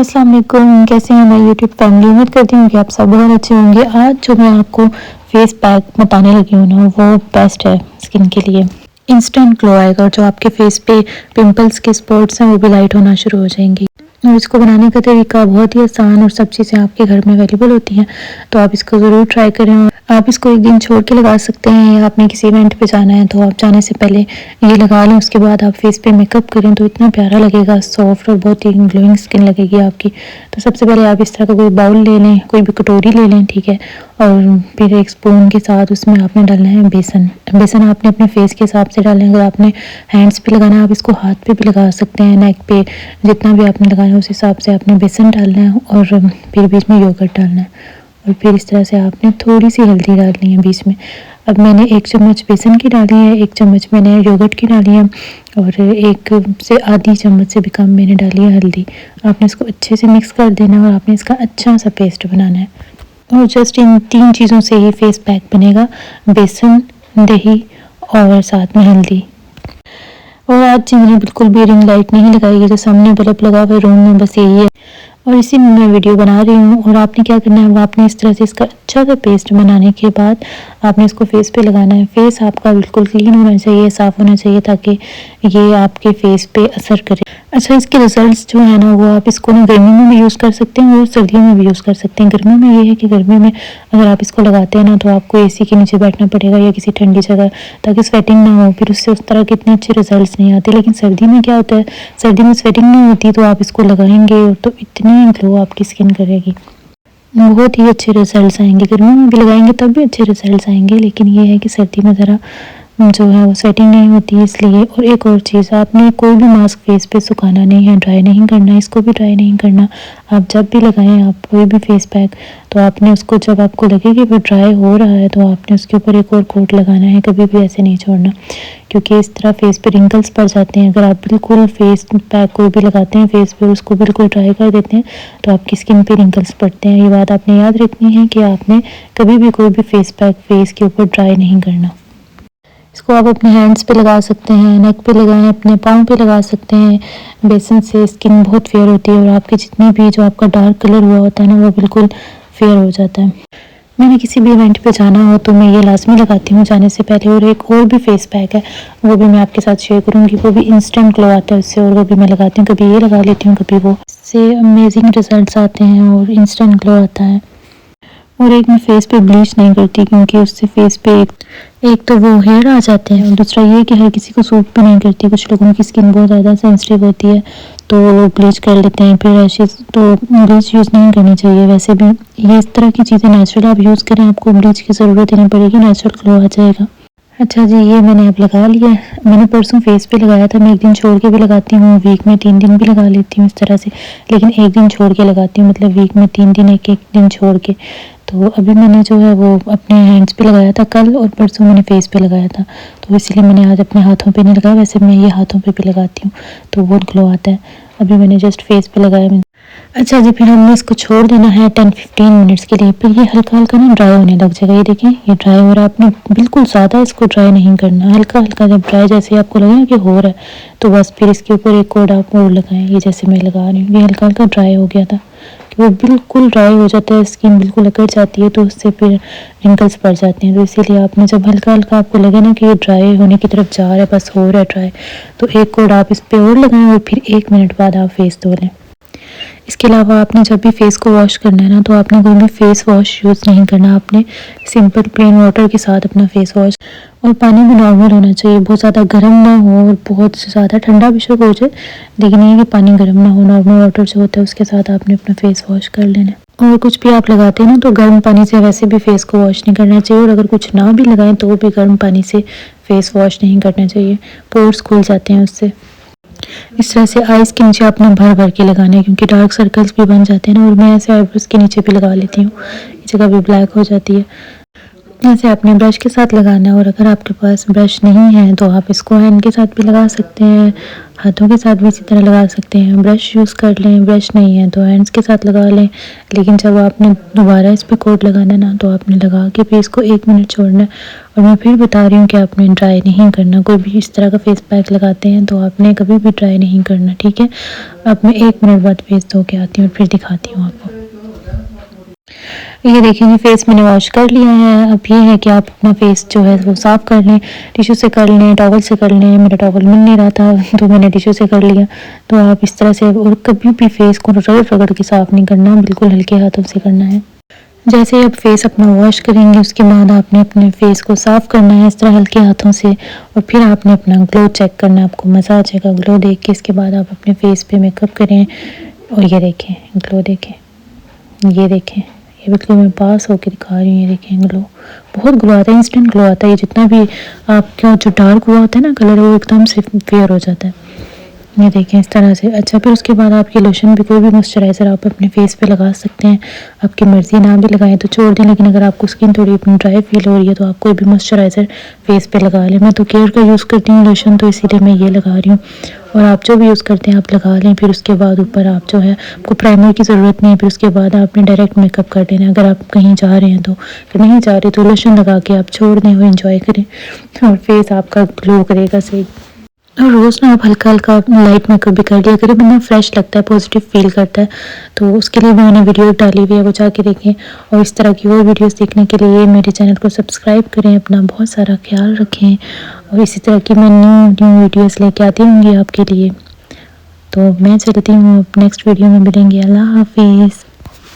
अस्सलाम वालेकुम, कैसे हैं हमारी यूट्यूब फैमिली। उम्मीद करती हूँ कि आप सब बहुत अच्छे होंगे। आज जो मैं आपको फेस पैक बताने लगी हूँ ना, वो बेस्ट है स्किन के लिए। इंस्टेंट ग्लो आएगा और जो आपके फेस पे पिंपल्स के स्पॉट्स हैं वो भी लाइट होना शुरू हो जाएंगी। और इसको बनाने का तरीका बहुत ही आसान और सब चीज़ें आपके घर में अवेलेबल होती हैं, तो आप इसको ज़रूर ट्राई करें। और आप इसको एक दिन छोड़ के लगा सकते हैं, या आपने किसी इवेंट पे जाना है तो आप जाने से पहले ये लगा लें। उसके बाद आप फेस पे मेकअप करें तो इतना प्यारा लगेगा, सॉफ्ट और बहुत ही ग्लोइंग स्किन लगेगी आपकी। तो सबसे पहले आप इस तरह का कोई बाउल ले लें, कोई भी कटोरी ले लें, ठीक है। और फिर एक स्पून के साथ उसमें आपने डालना है बेसन। बेसन आपने अपने फेस के हिसाब से डालना है। अगर आपने हैंड्स पे लगाना है आप इसको हाथ पे भी लगा सकते हैं, नेक पे, जितना भी आपने लगाना है उस हिसाब से आपने बेसन डालना है। और फिर बीच में योगर्ट डालना है, और फिर इस तरह से आपने थोड़ी सी हल्दी डालनी है बीच में। अब मैंने 1 चम्मच बेसन की डाली है, 1 चम्मच मैंने योगर्ट की डाली है, और 1 से आधी चम्मच से भी कम मैंने डाली है हल्दी। आपने इसको अच्छे से मिक्स कर देना है और आपने इसका अच्छा सा पेस्ट बनाना है। और जस्ट इन 3 चीज़ों से ही फेस पैक बनेगा, बेसन, दही और साथ में हल्दी। और आज जी मैंने बिल्कुल भी रिंग लाइट नहीं लगाई है, जो सामने बल्ब लगा हुआ है रूम में, बस यही है। और इसी में मैं वीडियो बना रही हूँ। और आपने क्या करना है, आपने इस तरह से इसका अच्छा सा पेस्ट बनाने के बाद आपने इसको फेस पे लगाना है। फेस आपका बिल्कुल क्लीन होना चाहिए, साफ़ होना चाहिए, ताकि ये आपके फेस पे असर करे। अच्छा, इसके रिजल्ट्स जो है ना, वो आप इसको ना गर्मी में भी यूज़ कर सकते हैं और सर्दियों में भी यूज़ कर सकते हैं। गर्मी में ये है कि गर्मी में अगर आप इसको लगाते हैं ना, तो आपको एसी के नीचे बैठना पड़ेगा या किसी ठंडी जगह, ताकि स्वेटिंग ना हो, फिर उससे उस तरह के इतने अच्छे रिजल्ट्स नहीं आते। लेकिन सर्दी में क्या होता है, सर्दी में स्वेटिंग नहीं होती, तो आप इसको लगाएंगे तो इतनी ग्लो आपकी स्किन करेगी, बहुत ही अच्छे रिजल्ट्स आएंगे। गर्मी में भी लगाएंगे तब भी अच्छे रिजल्ट्स आएंगे, लेकिन ये है कि सर्दी में ज़रा जो है वो सेटिंग नहीं होती है, इसलिए। और एक और चीज़, आपने कोई भी मास्क फेस पे सुखाना नहीं है, ड्राई नहीं करना, इसको भी ड्राई नहीं करना। आप जब भी लगाएं आप कोई भी फेस पैक, तो आपने उसको, जब आपको लगे कि वो ड्राई हो रहा है, तो आपने उसके ऊपर एक और कोट लगाना है, कभी भी ऐसे नहीं छोड़ना, क्योंकि इस तरह फेस पे रिंकल्स पड़ जाते हैं। अगर आप बिल्कुल फेस पैक कोई भी लगाते हैं फेस पे, उसको बिल्कुल ड्राई कर देते हैं, तो आपकी स्किन पे रिंकल्स पड़ते हैं। ये बात आपने याद रखनी है कि आपने कभी भी कोई भी फेस पैक फेस के ऊपर ड्राई नहीं करना। इसको आप अपने हैंड्स पे लगा सकते हैं, नेक पे लगाएं, अपने पाँव पे लगा सकते हैं। बेसन से स्किन बहुत फेयर होती है, और आपकी जितनी भी जो आपका डार्क कलर हुआ होता है ना, वो बिल्कुल फेयर हो जाता है। मैंने किसी भी इवेंट पे जाना हो तो मैं ये लाजमी लगाती हूँ जाने से पहले। और एक और भी फेस पैक है, वो भी मैं आपके साथ शेयर करूँगी, वो भी इंस्टेंट ग्लो आता है उससे, और वो भी मैं लगाती हूँ। कभी ये लगा लेती हूँ, कभी वो, इससे अमेजिंग रिजल्ट्स आते हैं और इंस्टेंट ग्लो आता है। और एक मैं फेस पे ब्लीच नहीं करती, क्योंकि उससे फेस पे एक तो वो हेयर आ जाते हैं, और दूसरा ये कि हर किसी को सूट भी नहीं करती। कुछ लोगों की स्किन बहुत ज़्यादा सेंसिटिव होती है, तो वो ब्लीच कर लेते हैं, फिर रैशेस, तो ब्लीच यूज़ नहीं करनी चाहिए। वैसे भी ये इस तरह की चीज़ें नेचुरल आप यूज़ करें, आपको ब्लीच की ज़रूरत ही नहीं पड़ेगी, नेचुरल ग्लो आ जाएगा। अच्छा जी, ये मैंने अब लगा लिया। मैंने परसों फेस पे लगाया था, मैं 1 दिन छोड़ के भी लगाती हूँ, वीक में 3 दिन भी लगा लेती हूँ इस तरह से, लेकिन 1 दिन छोड़ के लगाती हूँ, मतलब वीक में 3 दिन, एक दिन छोड़ के। तो अभी मैंने जो है वो अपने हैंड्स पे लगाया था कल, और परसों मैंने फेस पे लगाया था, तो इसलिए मैंने आज अपने हाथों पे नहीं लगाया। वैसे मैं ये हाथों पे भी लगाती हूँ तो बहुत ग्लो आता है। अभी मैंने जस्ट फेस पे लगाया। अच्छा जी, फिर हमने इसको छोड़ देना है 10-15 मिनट्स के लिए। फिर ये हल्का हल्का ना ड्राई होने लग जाएगा। ये देखें, ये ड्राई हो रहा है। आपने बिल्कुल ज़्यादा इसको ड्राई नहीं करना, हल्का हल्का। जब ड्राई जैसे आपको लगे कि हो रहा है, तो बस फिर इसके ऊपर एक कोड आप और लगाएं। ये जैसे मैं लगा रही हूँ, ये हल्का हल्का ड्राई हो गया था, कि वो बिल्कुल ड्राई हो जाता है, स्किन बिल्कुल अकड़ जाती है, तो उससे फिर रिंकल्स पड़ जाते हैं। तो इसीलिए आपने जब हल्का हल्का आपको लगे ना कि ये ड्राई होने की तरफ जा रहा है, बस हो रहा है ड्राई, तो एक कोड आप इस पर और लगाएं, और फिर 1 मिनट बाद आप फेस धो लें। इसके अलावा आपने जब भी फेस को वॉश करना है ना, तो आपने कोई भी फेस वॉश यूज़ नहीं करना। आपने सिंपल प्लेन वाटर के साथ अपना फेस वॉश, और पानी भी नॉर्मल होना चाहिए, बहुत ज़्यादा गर्म ना हो और बहुत ज़्यादा ठंडा भी शुरू हो जाए, लेकिन ये कि पानी गर्म ना हो। नॉर्मल वाटर जो होता है उसके साथ आपने अपना फेस वॉश कर लेना है। और कुछ भी आप लगाते हैं ना, तो गर्म पानी से वैसे भी फेस को वॉश नहीं करना चाहिए, और अगर कुछ ना भी लगाएं तो भी गर्म पानी से फेस वॉश नहीं करना चाहिए, पोर्स खुल जाते हैं उससे। इस तरह से आइज़ के नीचे आपने भर भर के लगाना है, क्योंकि डार्क सर्कल्स भी बन जाते हैं ना, और मैं ऐसे आईब्रोज के नीचे भी लगा लेती हूँ, ये जगह भी ब्लैक हो जाती है। ऐसे आपने ब्रश के साथ लगाना है, और अगर आपके पास ब्रश नहीं है तो आप इसको हैंड के साथ भी लगा सकते हैं, हाथों के साथ भी इसी तरह लगा सकते हैं। ब्रश यूज़ कर लें, ब्रश नहीं है तो हैंड्स के साथ लगा लें। लेकिन जब आपने दोबारा इस पर कोट लगाना है ना, तो आपने लगा के फेस को 1 मिनट छोड़ना है। और मैं फिर बता रही हूँ कि आपने ड्राई नहीं करना। कोई भी इस तरह का फेस पैक लगाते हैं तो आपने कभी भी ड्राई नहीं करना, ठीक है। अब मैं 1 मिनट बाद फेस धो के आती हूँ और फिर दिखाती हूँ आपको। ये देखिए जी, फेस मैंने वॉश कर लिया है। अब ये है कि आप अपना फेस जो है वो साफ़ कर लें, टिश्यू से कर लें, टॉवल से कर लें। मेरा टॉवल मिल नहीं रहा था तो मैंने टिश्यू से कर लिया। तो आप इस तरह से, और कभी भी फेस को रगड़ रगड़ के साफ़ नहीं करना, बिल्कुल हल्के हाथों से करना है। जैसे ही आप फेस अपना वॉश करेंगे उसके बाद आपने अपने फेस को साफ़ करना है इस तरह हल्के हाथों से, और फिर आपने अपना ग्लो चेक करना है। आपको मज़ा आ जाएगा ग्लो देख के। इसके बाद आप अपने फेस पे मेकअप करें, और ये देखें ग्लो, देखें, ये देखें, ये बिल्कुल मैं पास होकर दिखा रही हूँ। ये देखें ग्लो, बहुत ग्लो आता है, इंस्टेंट ग्लो आता है। ये जितना भी आपका जो डार्क हुआ होता है ना कलर, वो एकदम से फेयर हो जाता है। ये देखें इस तरह से। अच्छा, फिर उसके बाद आप ये लोशन भी, कोई भी मॉइस्चराइज़र आप अपने फेस पे लगा सकते हैं। आपकी मर्ज़ी, ना भी लगाएं तो छोड़ दें, लेकिन अगर आपको स्किन थोड़ी अपनी ड्राई फील हो रही है तो आप कोई भी मॉइस्चराइज़र फेस पे लगा लें। मैं तो केयर का यूज़ करती हूँ लोशन, तो इसीलिए मैं ये लगा रही हूँ। और आप जो भी यूज़ करते हैं आप लगा लें। फिर उसके बाद ऊपर आप जो है, आपको प्राइमर की ज़रूरत नहीं है। फिर उसके बाद आपने डायरेक्ट मेकअप कर देना है। अगर आप कहीं जा रहे हैं तो, फिर नहीं जा रहे तो लोशन लगा के आप छोड़ दें और एंजॉय करें, और फेस आपका ग्लो करेगा सही। और रोज़ ना आप हल्का हल्का लाइट मेकअप भी कर लिया करें, बंदा फ्रेश लगता है, पॉजिटिव फील करता है। तो उसके लिए भी मैंने वीडियो डाली हुई है, वो जाके देखें। और इस तरह की और वीडियोस देखने के लिए मेरे चैनल को सब्सक्राइब करें। अपना बहुत सारा ख्याल रखें, और इसी तरह की मैं न्यू वीडियोस लेके आती रहूँगी आपके लिए। तो मैं चलती हूँ, नेक्स्ट वीडियो में मिलेंगे। अल्लाह हाफिज़।